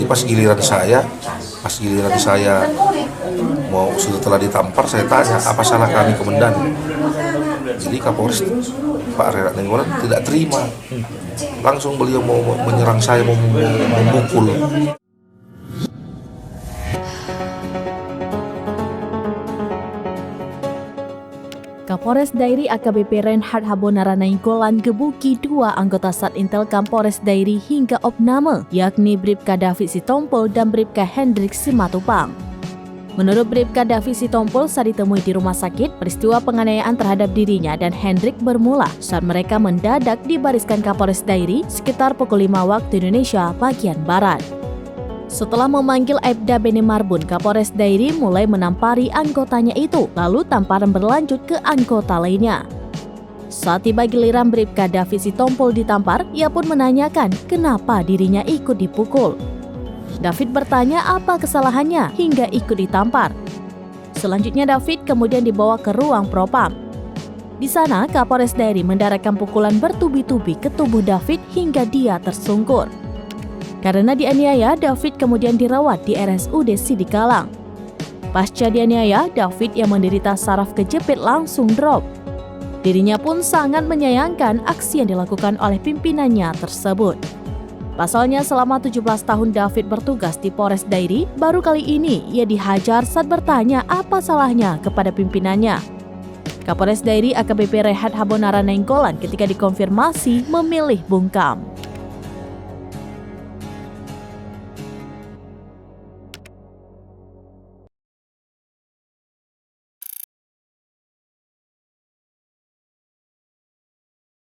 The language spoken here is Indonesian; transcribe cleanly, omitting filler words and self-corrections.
Jadi pas giliran saya mau setelah ditampar, saya tanya apa salah kami komandan. Jadi Kapolres Pak Renat Nainggolan tidak terima, langsung beliau mau menyerang saya, mau memukul. Kapolres Dairi AKBP Reinhard Habonara Nainggolan gebuki 2 anggota Satintel Kapolres Dairi hingga opname, yakni Bribka David Sitompul dan Bribka Hendrik Simatupang. Menurut Bribka David Sitompul, saat ditemui di rumah sakit, peristiwa penganiayaan terhadap dirinya dan Hendrik bermula saat mereka mendadak dibariskan Kapolres Dairi sekitar pukul 5 waktu Indonesia bagian Barat. Setelah memanggil Aibda Beni Marbun, Kapolres Dairi mulai menampari anggotanya itu, lalu tamparan berlanjut ke anggota lainnya. Saat tiba giliran Bribka David Sitompul ditampar, ia pun menanyakan kenapa dirinya ikut dipukul. David bertanya apa kesalahannya hingga ikut ditampar. Selanjutnya David kemudian dibawa ke ruang propam. Di sana, Kapolres Dairi mendaratkan pukulan bertubi-tubi ke tubuh David hingga dia tersungkur. Karena dianiaya, David kemudian dirawat di RSUD Sidikalang. Pasca dianiaya, David yang menderita saraf kejepit langsung drop. Dirinya pun sangat menyayangkan aksi yang dilakukan oleh pimpinannya tersebut. Pasalnya selama 17 tahun David bertugas di Polres Dairi, baru kali ini ia dihajar saat bertanya apa salahnya kepada pimpinannya. Kapolres Dairi AKBP Reinhard Habonara Nainggolan ketika dikonfirmasi memilih bungkam.